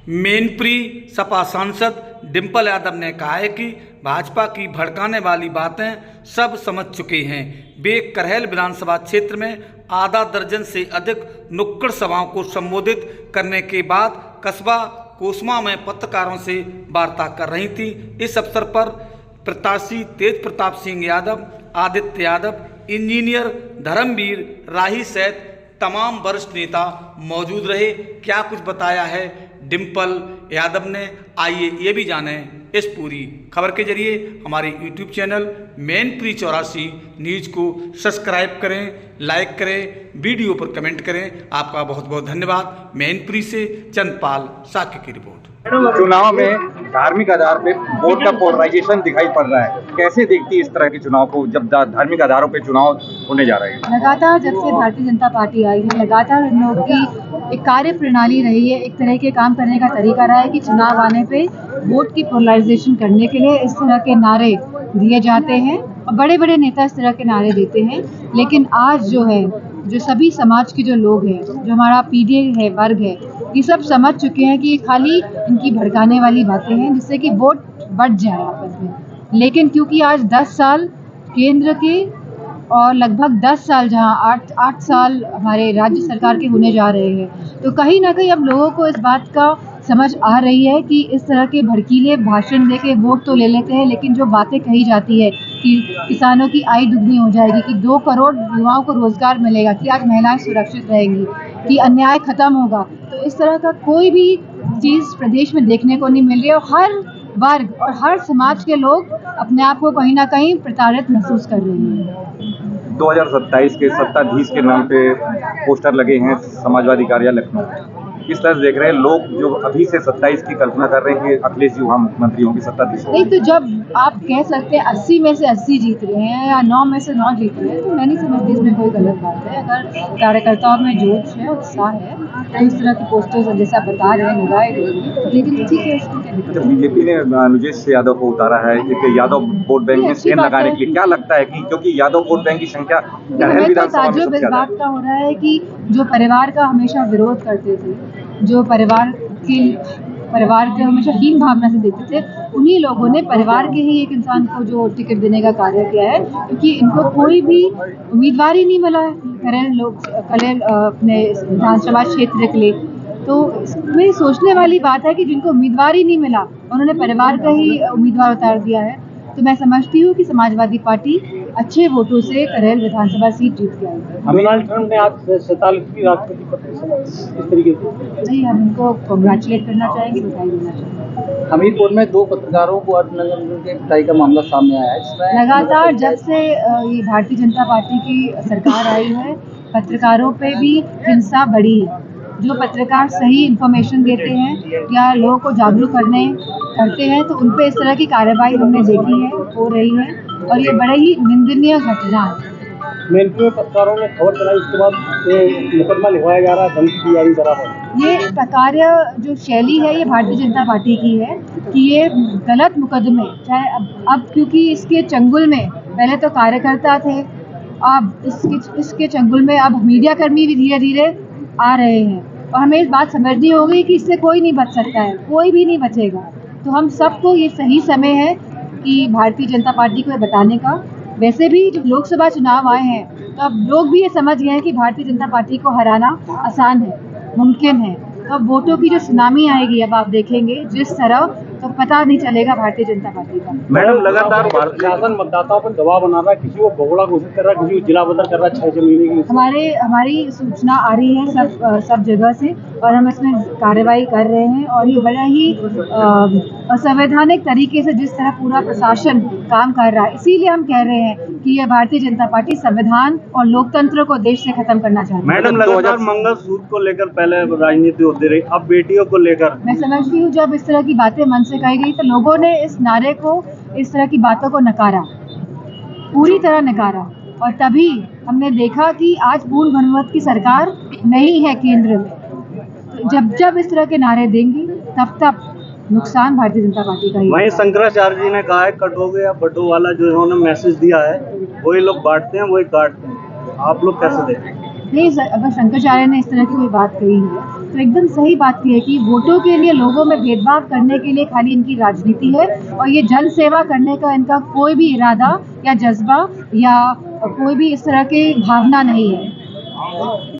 मैनपुरी सपा सांसद डिंपल यादव ने कहा है कि भाजपा की भड़काने वाली बातें सब समझ चुके हैं। वे करहल विधानसभा क्षेत्र में आधा दर्जन से अधिक नुक्कड़ सभाओं को संबोधित करने के बाद कस्बा कोसमा में पत्रकारों से वार्ता कर रही थी। इस अवसर पर प्रत्याशी तेज प्रताप सिंह यादव, आदित्य यादव, इंजीनियर धर्मवीर राही सहित तमाम वरिष्ठ नेता मौजूद रहे। क्या कुछ बताया है डिंपल यादव ने, आइए ये भी जानें इस पूरी खबर के जरिए। हमारे YouTube चैनल मैनपुरी 84 न्यूज़ को सब्सक्राइब करें, लाइक करें, वीडियो पर कमेंट करें। आपका बहुत बहुत धन्यवाद। मैनपुरी से चंद्रपाल साक्य की रिपोर्ट। चुनाव में धार्मिक आधार पे वोट का पोलराइजेशन दिखाई पड़ रहा है, कैसे देखती है इस तरह के चुनाव को जब धार्मिक आधारों पे चुनाव होने जा रहे हैं? लगातार जब से भारतीय जनता पार्टी आई है, लगातार इन लोगों की एक कार्य प्रणाली रही है, एक तरह के काम करने का तरीका रहा है कि चुनाव आने पे वोट की पोलराइजेशन करने के लिए इस तरह के नारे दिए जाते हैं और बड़े बड़े नेता इस तरह के नारे देते हैं। लेकिन आज जो सभी समाज के जो लोग हैं, जो हमारा पीढ़ी है, वर्ग है, ये सब समझ चुके हैं कि ये खाली इनकी भड़काने वाली बातें हैं जिससे कि वोट बढ़ जाए आपस में। लेकिन क्योंकि आज 10 साल केंद्र के और लगभग 10 साल जहाँ 8 साल हमारे राज्य सरकार के होने जा रहे हैं, तो कहीं ना कहीं अब लोगों को इस बात का समझ आ रही है कि इस तरह के भड़कीले भाषण देके वोट तो ले लेते हैं, लेकिन जो बातें कही जाती है कि किसानों की आय दुगनी हो जाएगी, कि 2 करोड़ युवाओं को रोजगार मिलेगा, कि आज महिलाएं सुरक्षित रहेंगी, कि अन्याय खत्म होगा, तो इस तरह का कोई भी चीज़ प्रदेश में देखने को नहीं मिल रही है। और हर वर्ग और हर समाज के लोग अपने आप को कहीं ना कहीं प्रताड़ित महसूस कर रहे हैं। 2027 के सत्ताधीश के नाम पे पोस्टर लगे हैं समाजवादी कार्यालय लखनऊ। किस तरह से देख रहे हैं लोग जो अभी से 27 की कल्पना कर रहे हैं कि अखिलेश जी वहाँ मुख्यमंत्री होंगे, सत्ताधीश नहीं, तो जब आप कह सकते हैं 80 में से 80 जीत रहे हैं या 9 में से 9 जीत रहे हैं, तो मैं नहीं समझती इसमें कोई गलत बात है। अगर कार्यकर्ताओं में जोश है, उत्साह है, तो इस तरह के पोस्टर्स जैसा बता रहे हैं लगाए गए, लेकिन ठीक है। जब बीजेपी ने अनुजेश यादव को उतारा है कि यादव वोट बैंक में सेम लगाने के लिए, क्या लगता है कि क्योंकि यादव वोट बैंक की संख्या करहल विधानसभा में सबसे इस बात का हो रहा है कि जो परिवार का हमेशा विरोध करते थे, जो परिवार के हमेशा हीन भावना से देते थे, उन्हीं लोगों ने परिवार के ही एक इंसान को जो टिकट देने का कार्य किया है, क्योंकि इनको कोई भी उम्मीदवार ही नहीं मिला है करहल अपने विधानसभा क्षेत्र के लिए। तो इसमें सोचने वाली बात है कि जिनको उम्मीदवार ही नहीं मिला, उन्होंने परिवार का ही उम्मीदवार उतार दिया है। तो मैं समझती हूँ कि समाजवादी पार्टी अच्छे वोटों से करहल विधानसभा सीट जीत के आई है। डोनाल्ड ट्रंप ने आज 47वीं राष्ट्रपति पद इस तरीके से नहीं, हम उनको कांग्रेचुलेट करना चाहेंगे, बधाई देना चाहेंगे। हमीरपुर में 2 पत्रकारों को अर्थनगर के पिटाई का मामला सामने आया है। लगातार जब से ये भारतीय जनता पार्टी की सरकार आई है, पत्रकारों पे भी हिंसा बढ़ी है। जो पत्रकार सही इंफॉर्मेशन देते हैं या लोगों को जागरूक करते हैं, तो उन पे इस तरह की कार्रवाई हमने देखी है, हो रही है, और ये बड़े ही निंदनीय घटना है। मैनपुरी में पत्रकारों ने खबर चलाई, उसके बाद मुकदमा लिखवाया जा रहा है, धमकी दी जा रही बराबर। ये कार्य जो शैली है, ये भारतीय जनता पार्टी की है कि ये गलत मुकदमे, चाहे अब क्योंकि इसके चंगुल में पहले तो कार्यकर्ता थे, अब इसके चंगुल में अब मीडियाकर्मी भी धीरे धीरे आ रहे हैं, और हमें इस बात समझनी होगी कि इससे कोई नहीं बच सकता है, कोई भी नहीं बचेगा। तो हम सबको ये सही समय है कि भारतीय जनता पार्टी को बताने का। वैसे भी जब लोकसभा चुनाव आए हैं, तो अब लोग भी ये समझ गए हैं कि भारतीय जनता पार्टी को हराना आसान है, मुमकिन है। तो अब वोटों की जो सुनामी आएगी, अब आप देखेंगे जिस तरह, तो पता नहीं चलेगा भारतीय जनता पार्टी का। मैडम लगातार शासन मतदाताओं पर दबाव बना रहा है, किसी को भगोड़ा घोषित कर रहा है, किसी को जिला बदल कर रहा है 6 महीने की। हमारी सूचना आ रही है सब जगह से, और हम इसमें कार्रवाई कर रहे हैं। और ये बड़ा ही असंवैधानिक तरीके से जिस तरह पूरा प्रशासन काम कर रहा है, इसीलिए हम कह रहे हैं कि ये भारतीय जनता पार्टी संविधान और लोकतंत्र को देश से खत्म करना चाहती है। मैडम लगातार मंगलसूत्र को लेकर पहले राजनीति होती रही, अब बेटियों को लेकर। मैं समझती हूँ जब इस तरह की बातें मन से कही गई, तो लोगों ने इस नारे को, इस तरह की बातों को नकारा, पूरी तरह नकारा, और तभी हमने देखा कि आज पूर्ण बहुमत की सरकार नहीं है केंद्र में। जब इस तरह के नारे देंगे, तब नुकसान भारतीय जनता पार्टी का ही। वहीं शंकराचार्य जी ने कहा है कटोगे या बटो वाला जो इन्होंने मैसेज दिया है, वही लोग बांटते हैं वही काटते हैं। आप लोग कैसे देखें? नहीं, अगर शंकराचार्य ने इस तरह की कोई बात कही है, तो एकदम सही बात की है कि वोटों के लिए लोगों में भेदभाव करने के लिए खाली इनकी राजनीति है, और ये जन सेवा करने का इनका कोई भी इरादा या जज्बा या कोई भी इस तरह की भावना नहीं है।